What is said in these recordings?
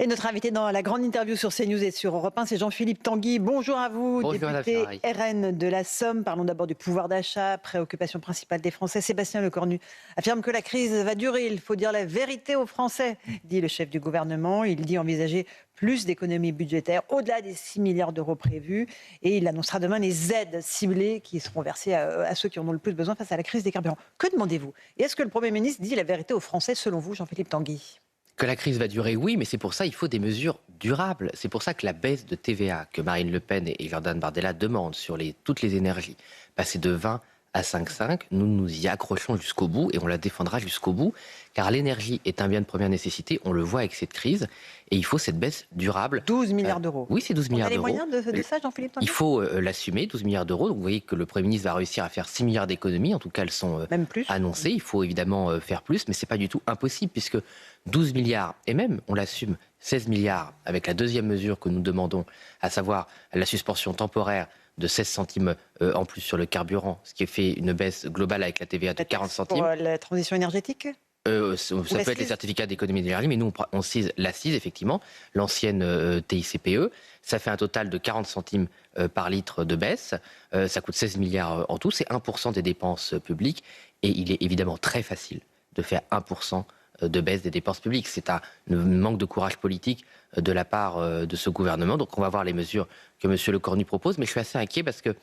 Et notre invité dans la grande interview sur CNews et sur Europe 1, c'est Jean-Philippe Tanguy. Bonjour à vous, Bonjour, député Madame RN de la Somme. Parlons d'abord du pouvoir d'achat, préoccupation principale des Français. Sébastien Lecornu affirme que la crise va durer. Il faut dire la vérité aux Français, dit le chef du gouvernement. Il dit envisager plus d'économies budgétaires, au-delà des 6 milliards d'euros prévus. Et il annoncera demain les aides ciblées qui seront versées à ceux qui en ont le plus besoin face à la crise des carburants. Que demandez-vous? Et est-ce que le Premier ministre dit la vérité aux Français, selon vous, Jean-Philippe Tanguy? Que la crise va durer, oui, mais c'est pour ça qu'il faut des mesures durables. C'est pour ça que la baisse de TVA que Marine Le Pen et Jordan Bardella demandent sur toutes les énergies, passer de 20 à 5,5, nous nous y accrochons jusqu'au bout et on la défendra jusqu'au bout, car l'énergie est un bien de première nécessité, on le voit avec cette crise, et il faut cette baisse durable. 12 milliards d'euros. Oui, c'est 12 On a milliards les d'euros. moyens de ça, Jean-Philippe Tanguy? Il faut l'assumer, 12 milliards d'euros. Donc vous voyez que le Premier ministre va réussir à faire 6 milliards d'économies. En tout cas, elles sont Même plus. annoncées. Il faut évidemment faire plus, mais ce n'est pas du tout impossible, puisque 12 milliards, et même, on l'assume, 16 milliards, avec la deuxième mesure que nous demandons, à savoir la suspension temporaire de 16 centimes en plus sur le carburant, ce qui fait une baisse globale avec la TVA de 40 centimes. Pour la transition énergétique? Ça peut être les certificats d'économie d'énergie, mais nous, on cise l'accise, effectivement, l'ancienne TICPE. Ça fait un total de 40 centimes par litre de baisse. Ça coûte 16 milliards en tout. C'est 1% des dépenses publiques. Et il est évidemment très facile de faire 1% de baisse des dépenses publiques. C'est un manque de courage politique de la part de ce gouvernement. Donc on va voir les mesures que M. Lecornu propose. Mais je suis assez inquiet parce que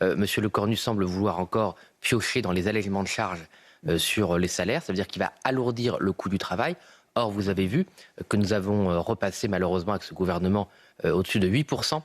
M. Lecornu semble vouloir encore piocher dans les allègements de charges sur les salaires, ça veut dire qu'il va alourdir le coût du travail. Or, vous avez vu que nous avons repassé malheureusement avec ce gouvernement au-dessus de 8%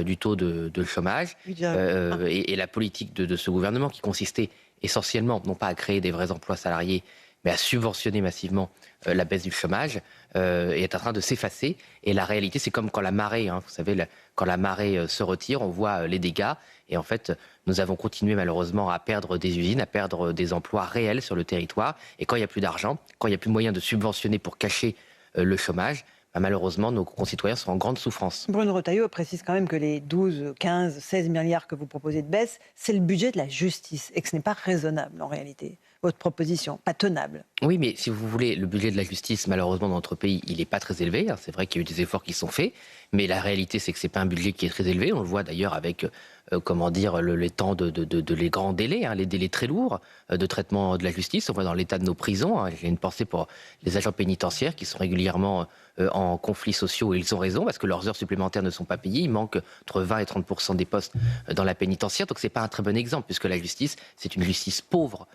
du taux de chômage. Et la politique de ce gouvernement qui consistait essentiellement, non pas à créer des vrais emplois salariés, mais à subventionner massivement la baisse du chômage, est en train de s'effacer. Et la réalité, c'est comme quand la marée, vous savez, quand la marée se retire, on voit les dégâts. Et en fait, nous avons continué malheureusement à perdre des usines, à perdre des emplois réels sur le territoire. Et quand il n'y a plus d'argent, quand il n'y a plus moyen de subventionner pour cacher le chômage, malheureusement, nos concitoyens sont en grande souffrance. Bruno Retailleau précise quand même que les 12, 15, 16 milliards que vous proposez de baisse, c'est le budget de la justice et que ce n'est pas raisonnable en réalité. Votre proposition, pas tenable. Oui, mais si vous voulez, le budget de la justice, malheureusement, dans notre pays, il n'est pas très élevé. C'est vrai qu'il y a eu des efforts qui sont faits, mais la réalité, c'est que ce n'est pas un budget qui est très élevé. On le voit d'ailleurs avec, les temps les grands délais, les délais très lourds de traitement de la justice. On voit dans l'état de nos prisons. J'ai une pensée pour les agents pénitentiaires qui sont régulièrement en conflits sociaux, et ils ont raison, parce que leurs heures supplémentaires ne sont pas payées. Il manque entre 20 et 30% des postes dans la pénitentiaire. Donc ce n'est pas un très bon exemple, puisque la justice, c'est une justice pauvre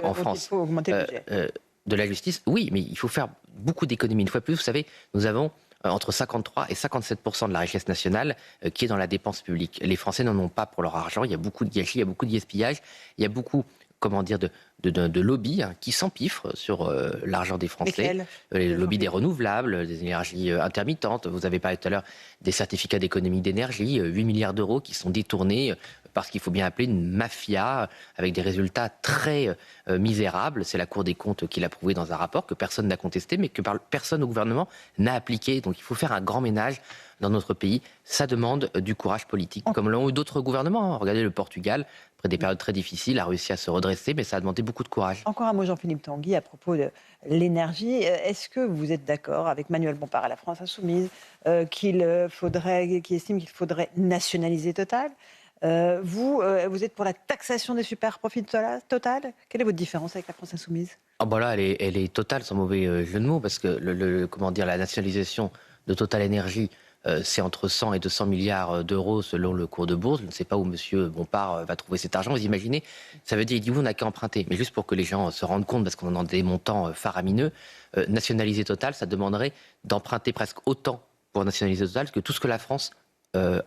en France. Il faut augmenter le budget. De la justice, oui, mais il faut faire beaucoup d'économies. Une fois de plus, vous savez, nous avons entre 53 et 57% de la richesse nationale qui est dans la dépense publique. Les Français n'en ont pas pour leur argent. Il y a beaucoup de gâchis, il y a beaucoup de gaspillage, il y a beaucoup, de lobbies qui s'empiffrent sur l'argent des Français. Les lobbies des renouvelables, des énergies intermittentes. Vous avez parlé tout à l'heure des certificats d'économie d'énergie, 8 milliards d'euros qui sont détournés parce qu'il faut bien appeler une mafia avec des résultats très misérables. C'est la Cour des comptes qui l'a prouvé dans un rapport que personne n'a contesté, mais que personne au gouvernement n'a appliqué. Donc il faut faire un grand ménage dans notre pays. Ça demande du courage politique, comme l'ont eu d'autres gouvernements. Regardez le Portugal, après des périodes très difficiles, a réussi à se redresser, mais ça a demandé beaucoup de courage. Encore un mot, Jean-Philippe Tanguy, à propos de l'énergie. Est-ce que vous êtes d'accord avec Manuel Bompard à la France Insoumise, qui estime qu'il faudrait nationaliser Total? Vous êtes pour la taxation des super profits de Total? Quelle est votre différence avec la France Insoumise? Là, elle est totale, sans mauvais jeu de mots, parce que la nationalisation de Total Énergie, c'est entre 100 et 200 milliards d'euros selon le cours de bourse. Je ne sais pas où M. Bompard va trouver cet argent. Vous imaginez, ça veut dire, il dit, on n'a qu'à emprunter. Mais juste pour que les gens se rendent compte, parce qu'on en a des montants faramineux, nationaliser Total, ça demanderait d'emprunter presque autant pour nationaliser Total que tout ce que la France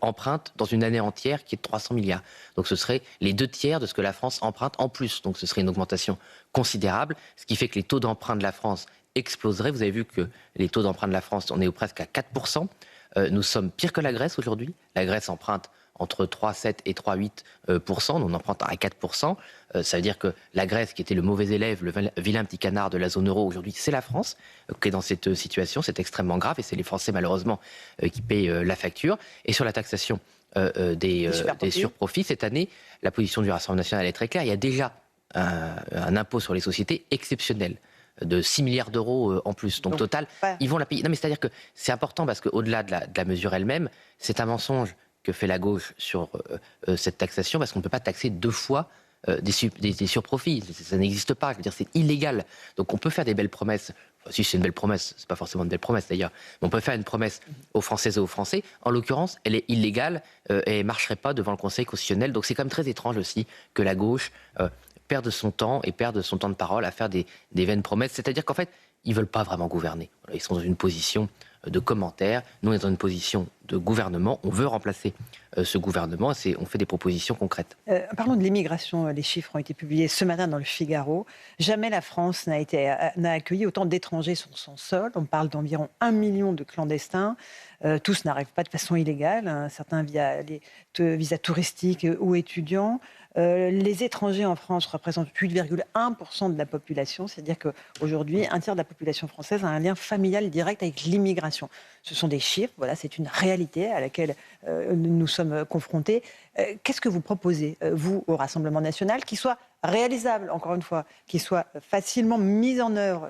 emprunte dans une année entière qui est de 300 milliards. Donc ce serait les 2/3 de ce que la France emprunte en plus. Donc ce serait une augmentation considérable, ce qui fait que les taux d'emprunt de la France exploseraient. Vous avez vu que les taux d'emprunt de la France, on est presque à 4%. Nous sommes pire que la Grèce aujourd'hui. La Grèce emprunte entre 3,7 et 3,8%. Nous, on emprunte à 4%. Ça veut dire que la Grèce, qui était le mauvais élève, le vilain petit canard de la zone euro, aujourd'hui, c'est la France qui est dans cette situation. C'est extrêmement grave et c'est les Français, malheureusement, qui payent la facture. Et sur la taxation des surprofits, cette année, la position du Rassemblement national est très claire. Il y a déjà un impôt sur les sociétés exceptionnel. de 6 milliards d'euros en plus. Donc total, ils vont la payer. Non, mais c'est-à-dire que c'est important parce qu'au-delà de la mesure elle-même, c'est un mensonge que fait la gauche sur cette taxation, parce qu'on ne peut pas taxer 2 fois des surprofits. Ça n'existe pas. Je veux dire, c'est illégal. Donc on peut faire des belles promesses. Enfin, si c'est une belle promesse, c'est pas forcément une belle promesse d'ailleurs. Mais on peut faire une promesse aux Françaises et aux Français. En l'occurrence, elle est illégale et elle ne marcherait pas devant le Conseil constitutionnel. Donc c'est quand même très étrange aussi que la gauche perde son temps et perde son temps de parole à faire des vaines promesses. C'est-à-dire qu'en fait, ils ne veulent pas vraiment gouverner. Ils sont dans une position de commentaires. Nous, on est dans une position de gouvernement. On veut remplacer ce gouvernement. On fait des propositions concrètes. Parlons de l'immigration. Les chiffres ont été publiés ce matin dans le Figaro. Jamais la France n'a accueilli autant d'étrangers sur son sol. On parle d'environ 1 million de clandestins. Tous n'arrivent pas de façon illégale. Hein. Certains via les visas touristiques ou étudiants. Les étrangers en France représentent 8,1% de la population, c'est-à-dire qu'aujourd'hui, un tiers de la population française a un lien familial direct avec l'immigration. Ce sont des chiffres, voilà, c'est une réalité à laquelle nous sommes confrontés. Qu'est-ce que vous proposez, vous, au Rassemblement national, qui soit réalisable, encore une fois, qui soit facilement mis en œuvre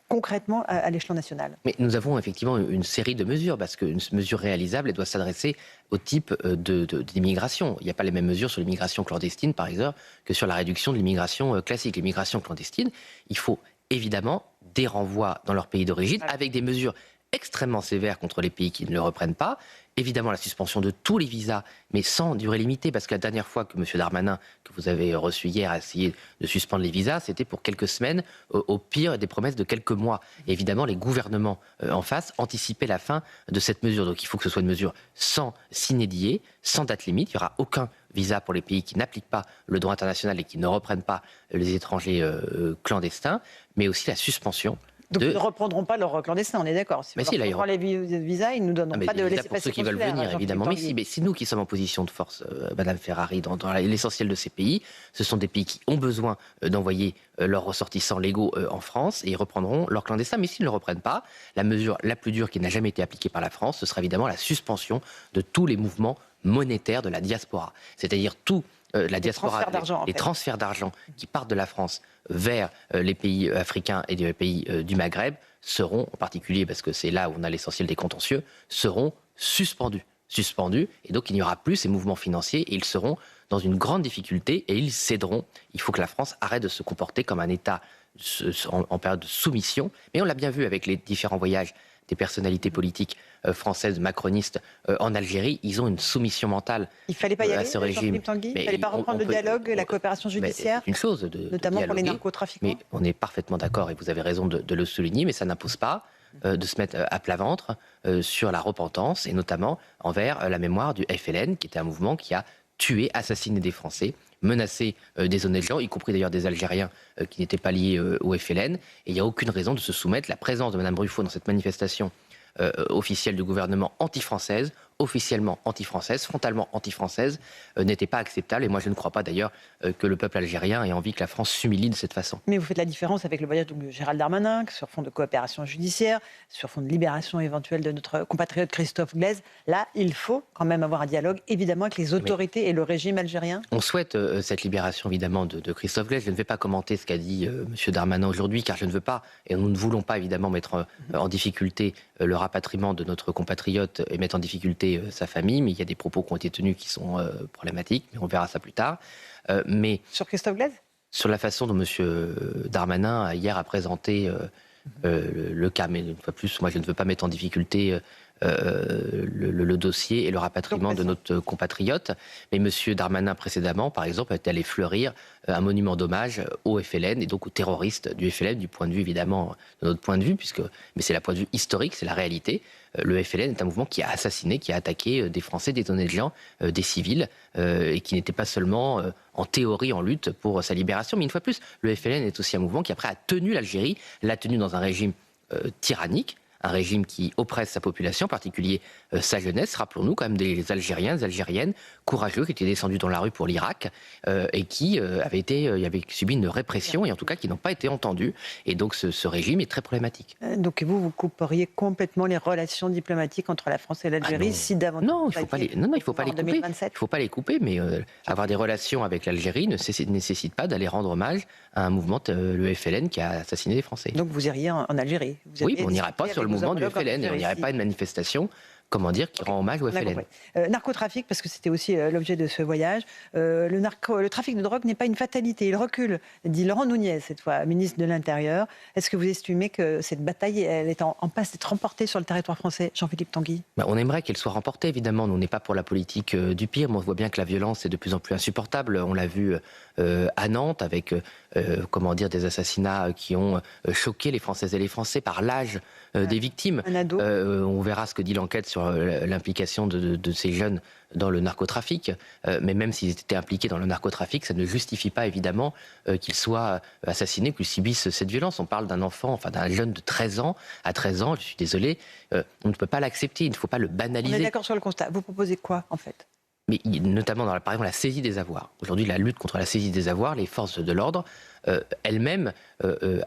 concrètement à l'échelon national? Mais nous avons effectivement une série de mesures, parce qu'une mesure réalisable, elle doit s'adresser au type d'immigration. Il n'y a pas les mêmes mesures sur l'immigration clandestine, par exemple, que sur la réduction de l'immigration classique. L'immigration clandestine, il faut évidemment des renvois dans leur pays d'origine, avec des mesures extrêmement sévères contre les pays qui ne le reprennent pas. Évidemment, la suspension de tous les visas, mais sans durée limitée, parce que la dernière fois que M. Darmanin, que vous avez reçu hier, a essayé de suspendre les visas, c'était pour quelques semaines, au pire des promesses de quelques mois. Et évidemment, les gouvernements en face anticipaient la fin de cette mesure. Donc il faut que ce soit une mesure sans sine die, sans date limite. Il n'y aura aucun visa pour les pays qui n'appliquent pas le droit international et qui ne reprennent pas les étrangers clandestins, mais aussi la suspension. Donc ils ne reprendront pas leurs clandestins, on est d'accord. Si on reprend les visas, ils ne nous donneront pas de laissez-passer pour ceux qui veulent venir, évidemment. Mais c'est nous qui sommes en position de force, Madame Ferrari, dans l'essentiel de ces pays. Ce sont des pays qui ont besoin d'envoyer leurs ressortissants légaux en France et ils reprendront leurs clandestins. Mais s'ils ne le reprennent pas, la mesure la plus dure qui n'a jamais été appliquée par la France, ce sera évidemment la suspension de tous les mouvements monétaires de la diaspora. C'est-à-dire la diaspora, les transferts d'argent qui partent de la France vers les pays africains et les pays du Maghreb seront, en particulier parce que c'est là où on a l'essentiel des contentieux, seront suspendus. Et donc il n'y aura plus ces mouvements financiers et ils seront dans une grande difficulté et ils céderont. Il faut que la France arrête de se comporter comme un État en période de soumission. Mais on l'a bien vu avec les différents voyages des personnalités politiques françaises macronistes en Algérie, ils ont une soumission mentale il fallait pas y aller, à ce régime. Il ne fallait pas reprendre le dialogue, la coopération judiciaire, une chose notamment pour les narcotrafiquants. Mais on est parfaitement d'accord et vous avez raison de le souligner, mais ça n'impose pas de se mettre à plat ventre sur la repentance et notamment envers la mémoire du FLN, qui était un mouvement qui a tué, assassiné des Français, menacé des honnêtes gens, y compris d'ailleurs des Algériens qui n'étaient pas liés au FLN. Et il n'y a aucune raison de se soumettre. La présence de Mme Bruffaut dans cette manifestation officielle du gouvernement anti-française, officiellement anti-française, frontalement anti-française, n'était pas acceptable. Et moi, je ne crois pas d'ailleurs que le peuple algérien ait envie que la France s'humilie de cette façon. Mais vous faites la différence avec le voyage de Gérald Darmanin, sur fond de coopération judiciaire, sur fond de libération éventuelle de notre compatriote Christophe Glaise. Là, il faut quand même avoir un dialogue, évidemment, avec les autorités et le régime algérien. On souhaite cette libération, évidemment, de Christophe Glaise. Je ne vais pas commenter ce qu'a dit M. Darmanin aujourd'hui, car je ne veux pas, et nous ne voulons pas, évidemment, mettre en difficulté le rapatriement de notre compatriote et mettre en difficulté sa famille, mais il y a des propos qui ont été tenus qui sont problématiques, mais on verra ça plus tard. Mais sur Christophe Glaise ? Sur la façon dont M. Darmanin hier a présenté le cas, mais une fois plus, moi je ne veux pas mettre en difficulté le dossier et le rapatriement de notre compatriote. Mais M. Darmanin, précédemment, par exemple, est allé fleurir un monument d'hommage au FLN et donc aux terroristes du FLN, du point de vue, évidemment, de notre point de vue, mais c'est la point de vue historique, c'est la réalité. Le FLN est un mouvement qui a assassiné, qui a attaqué des Français, des honnêtes gens, des civils, et qui n'était pas seulement en théorie en lutte pour sa libération. Mais une fois de plus, le FLN est aussi un mouvement qui après a tenu l'Algérie, l'a tenu dans un régime tyrannique, un régime qui oppresse sa population, en particulier sa jeunesse. Rappelons-nous quand même des Algériens, des Algériennes courageux qui étaient descendus dans la rue pour l'Irak et qui avaient subi une répression et en tout cas qui n'ont pas été entendus. Et donc ce régime est très problématique. Donc vous couperiez complètement les relations diplomatiques entre la France et l'Algérie si davantage... Non, il ne faut pas les couper. Il ne faut pas les couper, mais avoir des relations avec l'Algérie ne nécessite pas d'aller rendre hommage à un mouvement, le FLN, qui a assassiné des Français. Donc vous iriez en Algérie? Oui, mais on n'irait pas sur le mouvement du FLN et on n'irait pas à une manifestation qui rend hommage au FLN. Narcotrafic, parce que c'était aussi l'objet de ce voyage. Le trafic de drogue n'est pas une fatalité, il recule, dit Laurent Nunez, cette fois, ministre de l'Intérieur. Est-ce que vous estimez que cette bataille, elle est en passe d'être remportée sur le territoire français, Jean-Philippe Tanguy? On aimerait qu'elle soit remportée, évidemment. Nous, on n'est pas pour la politique du pire, mais on voit bien que la violence est de plus en plus insupportable. On l'a vu à Nantes, avec des assassinats qui ont choqué les Françaises et les Français par l'âge des victimes. Un ado. On verra ce que dit l'enquête sur l'implication de ces jeunes dans le narcotrafic. Mais même s'ils étaient impliqués dans le narcotrafic, ça ne justifie pas évidemment qu'ils soient assassinés, qu'ils subissent cette violence. On parle d'un enfant, d'un jeune de 13 ans. À 13 ans, je suis désolé, on ne peut pas l'accepter, il ne faut pas le banaliser. On est d'accord sur le constat. Vous proposez quoi, en fait? Mais notamment par exemple, la saisie des avoirs. Aujourd'hui, la lutte contre la saisie des avoirs, les forces de l'ordre elles-mêmes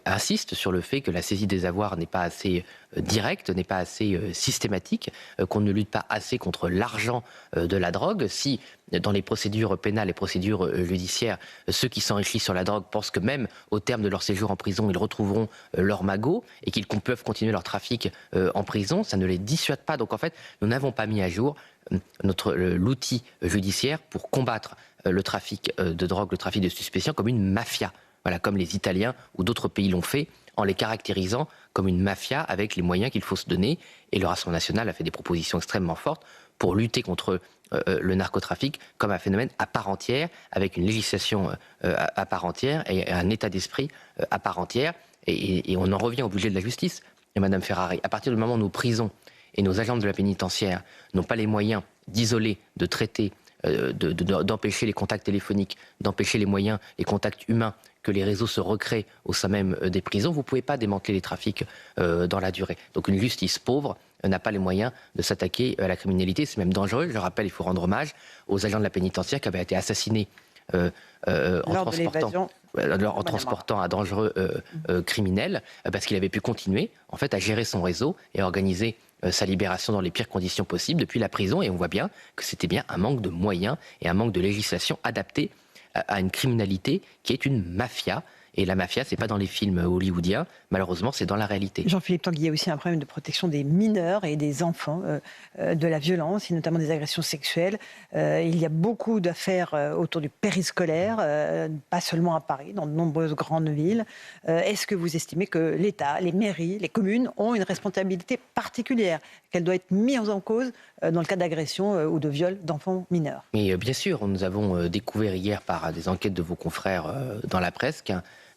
insistent sur le fait que la saisie des avoirs n'est pas assez directe, n'est pas assez systématique, qu'on ne lutte pas assez contre l'argent de la drogue. Si dans les procédures pénales et procédures judiciaires, ceux qui s'enrichissent sur la drogue pensent que même au terme de leur séjour en prison, ils retrouveront leur magot et qu'ils peuvent continuer leur trafic en prison, ça ne les dissuade pas. Donc en fait, nous n'avons pas mis à jour l'outil judiciaire pour combattre le trafic de drogue, le trafic de stupéfiants comme une mafia. Voilà, comme les Italiens ou d'autres pays l'ont fait, en les caractérisant comme une mafia avec les moyens qu'il faut se donner. Et le Rassemblement national a fait des propositions extrêmement fortes pour lutter contre le narcotrafic comme un phénomène à part entière, avec une législation à part entière et un état d'esprit à part entière. Et on en revient au budget de la justice. Et Madame Ferrari, à partir du moment où nos prisons et nos agents de la pénitentiaire n'ont pas les moyens d'isoler, de traiter, d'empêcher les contacts téléphoniques, d'empêcher les contacts humains, que les réseaux se recréent au sein même des prisons, vous ne pouvez pas démanteler les trafics dans la durée. Donc une justice pauvre n'a pas les moyens de s'attaquer à la criminalité, c'est même dangereux. Je rappelle, il faut rendre hommage aux agents de la pénitentiaire qui avaient été assassinés en transportant un dangereux criminel, parce qu'il avait pu continuer en fait à gérer son réseau et à organiser sa libération dans les pires conditions possibles depuis la prison. Et on voit bien que c'était bien un manque de moyens et un manque de législation adaptée à une criminalité qui est une mafia. Et la mafia, c'est pas dans les films hollywoodiens, malheureusement, c'est dans la réalité. Jean-Philippe Tanguy, il y a aussi un problème de protection des mineurs et des enfants, de la violence, et notamment des agressions sexuelles. Il y a beaucoup d'affaires autour du périscolaire, pas seulement à Paris, dans de nombreuses grandes villes. Est-ce que vous estimez que l'État, les mairies, les communes ont une responsabilité particulière, qu'elle doit être mise en cause dans le cas d'agression ou de viol d'enfants mineurs? Mais bien sûr, nous avons découvert hier par des enquêtes de vos confrères dans la presse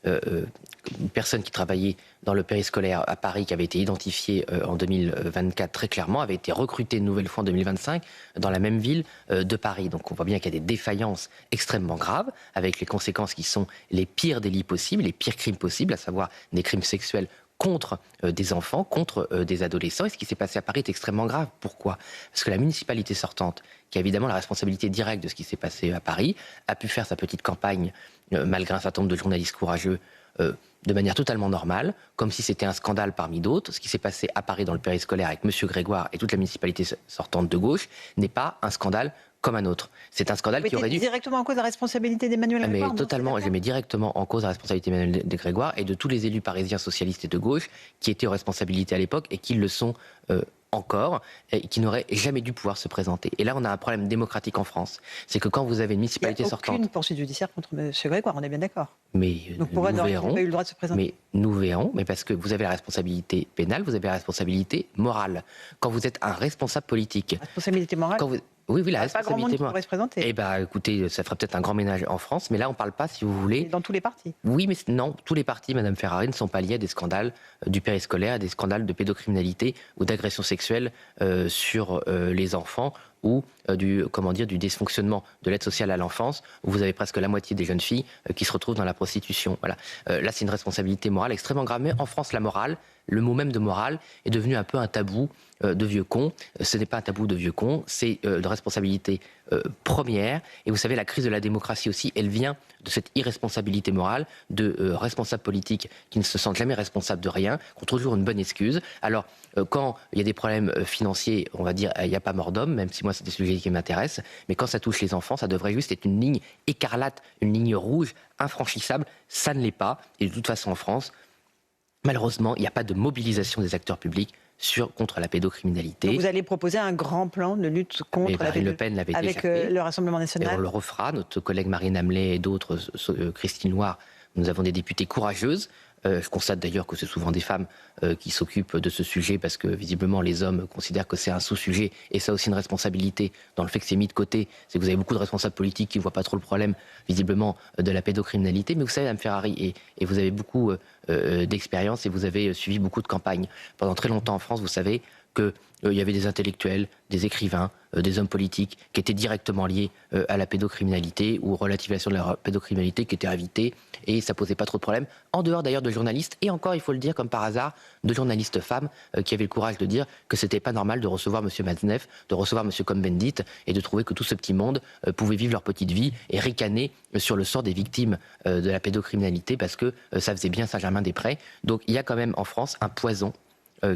une personne qui travaillait dans le périscolaire à Paris, qui avait été identifiée en 2024 très clairement, avait été recrutée une nouvelle fois en 2025 dans la même ville de Paris. Donc on voit bien qu'il y a des défaillances extrêmement graves, avec les conséquences qui sont les pires délits possibles, les pires crimes possibles, à savoir des crimes sexuels contre des enfants, contre des adolescents. Et ce qui s'est passé à Paris est extrêmement grave. Pourquoi? Parce que la municipalité sortante, qui a évidemment la responsabilité directe de ce qui s'est passé à Paris, a pu faire sa petite campagne, malgré un certain nombre de journalistes courageux, de manière totalement normale, comme si c'était un scandale parmi d'autres. Ce qui s'est passé à Paris dans le périscolaire avec M. Grégoire et toute la municipalité sortante de gauche n'est pas un scandale comme un autre. C'est un scandale qui aurait dû... directement en cause la responsabilité d'Emmanuel Grégoire? Mais totalement, je mets directement en cause la responsabilité d'Emmanuel Grégoire et de tous les élus parisiens socialistes et de gauche qui étaient aux responsabilités à l'époque et qui le sont encore, et qui n'auraient jamais dû pouvoir se présenter. Et là, on a un problème démocratique en France. C'est que quand vous avez une municipalité sortante... Il n'y a aucune poursuite judiciaire contre M. Grégoire, on est bien d'accord. Mais donc pour nous verrons. Il n'a pas eu le droit de se présenter. Mais nous verrons, mais parce que vous avez la responsabilité pénale, vous avez la responsabilité morale. Quand vous êtes un responsable politique... Responsabilité morale Oui, la responsabilité morale. Pas grand monde qui pourrait se présenter. Eh bien, écoutez, ça ferait peut-être un grand ménage en France, mais là, on ne parle pas, si vous voulez... Dans tous les partis. Oui, mais non, tous les partis, Madame Ferrari, ne sont pas liés à des scandales du périscolaire, à des scandales de pédocriminalité ou d'agression sexuelle sur les enfants, ou du dysfonctionnement de l'aide sociale à l'enfance, où vous avez presque la moitié des jeunes filles qui se retrouvent dans la prostitution. Voilà. Là, c'est une responsabilité morale extrêmement grave. Mais en France, la morale, le mot même de morale est devenu un peu un tabou de vieux con. Ce n'est pas un tabou de vieux con, c'est une responsabilité première. Et vous savez, la crise de la démocratie aussi, elle vient de cette irresponsabilité morale, de responsables politiques qui ne se sentent jamais responsables de rien, qui ont toujours une bonne excuse. Alors, quand il y a des problèmes financiers, on va dire, il n'y a pas mort d'homme, même si moi c'est des sujets qui m'intéressent, mais quand ça touche les enfants, ça devrait juste être une ligne écarlate, une ligne rouge, infranchissable. Ça ne l'est pas. Et de toute façon, en France, malheureusement, il n'y a pas de mobilisation des acteurs publics contre la pédocriminalité. Donc vous allez proposer un grand plan de lutte contre la pédocriminalité. Marine Le Pen l'avait avec déjà fait. Le Rassemblement national. Et on le refera. Notre collègue Marine Hamlet et d'autres, Christine Loire, nous avons des députées courageuses. Je constate d'ailleurs que c'est souvent des femmes qui s'occupent de ce sujet parce que visiblement les hommes considèrent que c'est un sous-sujet et ça a aussi une responsabilité dans le fait que c'est mis de côté. C'est que vous avez beaucoup de responsables politiques qui ne voient pas trop le problème visiblement de la pédocriminalité. Mais vous savez, Mme Ferrari, et vous avez beaucoup d'expérience et vous avez suivi beaucoup de campagnes. Pendant très longtemps en France, vous savez qu'il y avait des intellectuels, des écrivains, des hommes politiques qui étaient directement liés à la pédocriminalité ou relativisation de la pédocriminalité qui étaient invités et ça posait pas trop de problèmes. En dehors d'ailleurs de journalistes et encore, il faut le dire comme par hasard, de journalistes femmes qui avaient le courage de dire que c'était pas normal de recevoir M. Matzneff, de recevoir M. Cohn-Bendit et de trouver que tout ce petit monde pouvait vivre leur petite vie et ricaner sur le sort des victimes de la pédocriminalité parce que ça faisait bien Saint-Germain-des-Prés. Donc il y a quand même en France un poison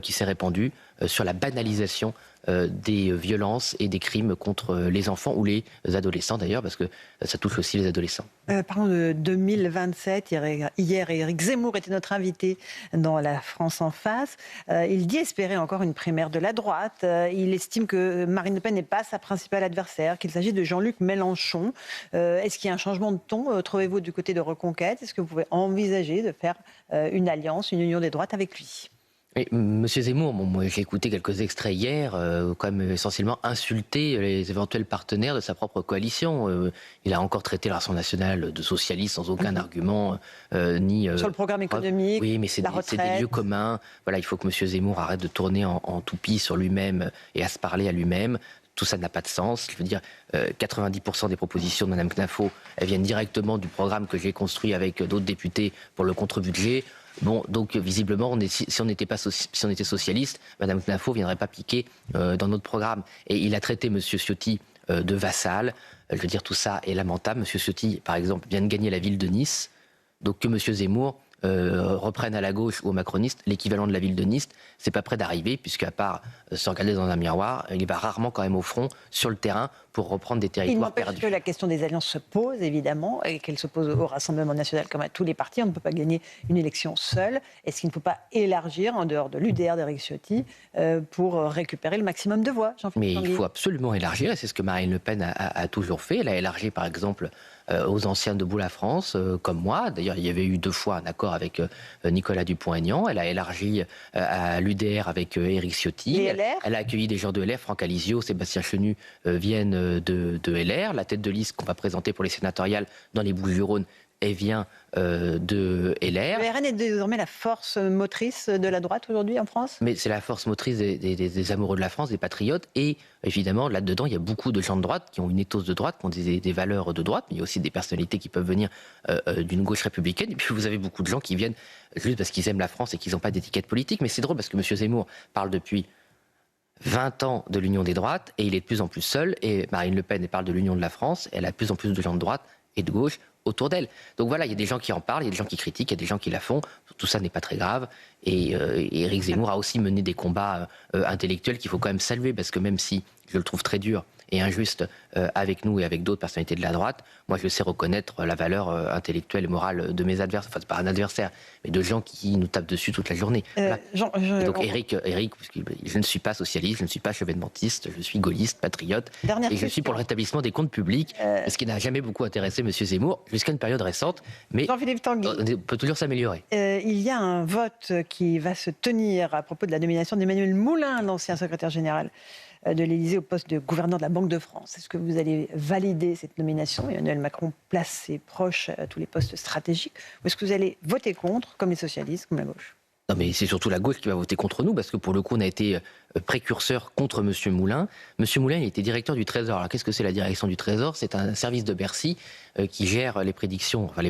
qui s'est répandu sur la banalisation des violences et des crimes contre les enfants ou les adolescents d'ailleurs, parce que ça touche aussi les adolescents. Parlons de 2027. Hier, Éric Zemmour était notre invité dans La France en face. Il dit espérer encore une primaire de la droite. Il estime que Marine Le Pen n'est pas sa principale adversaire, qu'il s'agit de Jean-Luc Mélenchon. Est-ce qu'il y a un changement de ton, trouvez-vous, du côté de Reconquête? Est-ce que vous pouvez envisager de faire une alliance, une union des droites avec lui? Et Monsieur Zemmour, moi j'ai écouté quelques extraits hier, quand même essentiellement insulter les éventuels partenaires de sa propre coalition. Il a encore traité le Rassemblement national de socialiste sans aucun argument, ni sur le programme économique. Oui, mais c'est des lieux communs. Voilà, il faut que Monsieur Zemmour arrête de tourner en toupie sur lui-même et à se parler à lui-même. Tout ça n'a pas de sens. Je veux dire, 90% des propositions de Mme Knafo, elles viennent directement du programme que j'ai construit avec d'autres députés pour le contre-budget. Bon, donc visiblement, si on était socialiste, Mme Knafo ne viendrait pas piquer dans notre programme. Et il a traité M. Ciotti de vassal. Je veux dire, tout ça est lamentable. M. Ciotti, par exemple, vient de gagner la ville de Nice. Donc que M. Zemmour reprenne à la gauche ou aux macronistes l'équivalent de la ville de Nice, c'est pas près d'arriver, puisqu'à part se regarder dans un miroir, il va rarement quand même au front, sur le terrain, pour reprendre des territoires perdus. Il n'empêche que la question des alliances se pose, évidemment, et qu'elle se pose au Rassemblement national comme à tous les partis. On ne peut pas gagner une élection seule. Est-ce qu'il ne faut pas élargir, en dehors de l'UDR d'Éric Ciotti, pour récupérer le maximum de voix, Jean-Philippe Tanguy? Mais il faut absolument élargir, et c'est ce que Marine Le Pen a toujours fait. Elle a élargi, par exemple, aux anciens Debout la France, comme moi. D'ailleurs, il y avait eu 2 fois un accord avec Nicolas Dupont-Aignan. Elle a élargi à l'UDR avec Éric Ciotti. Elle a accueilli des gens de LR. Franck Alizio, Sébastien Chenu viennent de LR. La tête de liste qu'on va présenter pour les sénatoriales dans les Bouches-du-Rhône, elle vient de LR. Le RN est désormais la force motrice de la droite aujourd'hui en France? Mais c'est la force motrice des amoureux de la France, des patriotes. Et évidemment, là-dedans, il y a beaucoup de gens de droite qui ont une ethos de droite, qui ont des valeurs de droite. Mais il y a aussi des personnalités qui peuvent venir d'une gauche républicaine. Et puis vous avez beaucoup de gens qui viennent juste parce qu'ils aiment la France et qu'ils n'ont pas d'étiquette politique. Mais c'est drôle parce que M. Zemmour parle depuis 20 ans de l'union des droites et il est de plus en plus seul. Et Marine Le Pen, elle parle de l'union de la France. Elle a de plus en plus de gens de droite et de gauche autour d'elle. Donc voilà, il y a des gens qui en parlent, il y a des gens qui critiquent, il y a des gens qui la font. Tout ça n'est pas très grave. Et Éric Zemmour a aussi mené des combats intellectuels qu'il faut quand même saluer, parce que même si je le trouve très dur et injuste avec nous et avec d'autres personnalités de la droite, moi je sais reconnaître la valeur intellectuelle et morale de mes adversaires, enfin c'est pas un adversaire, mais de gens qui nous tapent dessus toute la journée. Voilà. Donc Éric, je ne suis pas socialiste, je ne suis pas chevènementiste, je suis gaulliste, patriote, et je suis pour le rétablissement des comptes publics, ce qui n'a jamais beaucoup intéressé M. Zemmour, jusqu'à une période récente, mais Jean-Philippe Tanguy, on peut toujours s'améliorer. Il y a un vote qui va se tenir à propos de la nomination d'Emmanuel Moulin, l'ancien secrétaire général de l'Élysée au poste de gouverneur de la Banque de France. Est-ce que vous allez valider cette nomination? Emmanuel Macron place ses proches à tous les postes stratégiques. Ou est-ce que vous allez voter contre, comme les socialistes, comme la gauche? Non, mais c'est surtout la gauche qui va voter contre nous, parce que pour le coup, on a été précurseur contre M. Moulin. M. Moulin, il était directeur du Trésor. Alors, qu'est-ce que c'est la direction du Trésor? C'est un service de Bercy qui gère les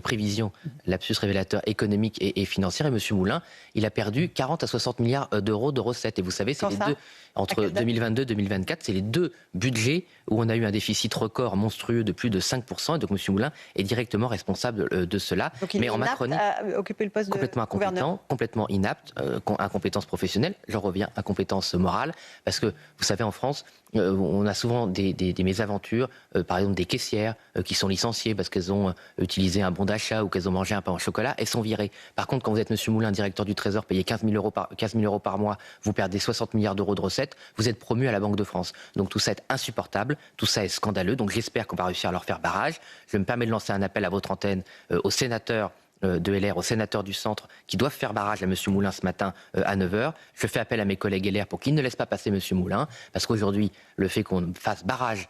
prévisions, lapsus révélateur économique et financière. Et M. Moulin, il a perdu 40 à 60 milliards d'euros de recettes. Et vous savez, c'est les deux, entre 2022 et 2024, c'est les deux budgets où on a eu un déficit record monstrueux de plus de 5%. Et donc, M. Moulin est directement responsable de cela. Donc, il est inapte à occuper le poste complètement de gouverneur. complètement inapte, incompétence professionnelle, j'en reviens, incompétence morale, parce que vous savez, en France, on a souvent des mésaventures, par exemple des caissières qui sont licenciées parce qu'elles ont utilisé un bon d'achat ou qu'elles ont mangé un pain au chocolat, elles sont virées. Par contre, quand vous êtes M. Moulin, directeur du Trésor, payé 15 000 euros par mois, vous perdez 60 milliards d'euros de recettes, vous êtes promu à la Banque de France. Donc tout ça est insupportable, tout ça est scandaleux, donc j'espère qu'on va réussir à leur faire barrage. Je me permets de lancer un appel à votre antenne aux sénateurs de LR, aux sénateurs du centre qui doivent faire barrage à M. Moulin ce matin à 9h. Je fais appel à mes collègues LR pour qu'ils ne laissent pas passer M. Moulin, parce qu'aujourd'hui, le fait qu'on fasse barrage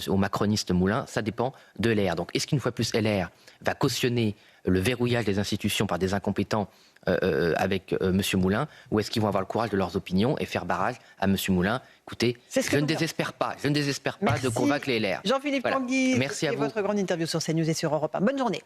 au macroniste Moulin, ça dépend de LR. Donc est-ce qu'une fois plus LR va cautionner le verrouillage des institutions par des incompétents avec M. Moulin, ou est-ce qu'ils vont avoir le courage de leurs opinions et faire barrage à M. Moulin? Écoutez, je ne désespère pas de convaincre les LR. Jean-Philippe Tanguy, Merci à vous. votre grande interview sur CNews et sur Europe 1. Bonne journée.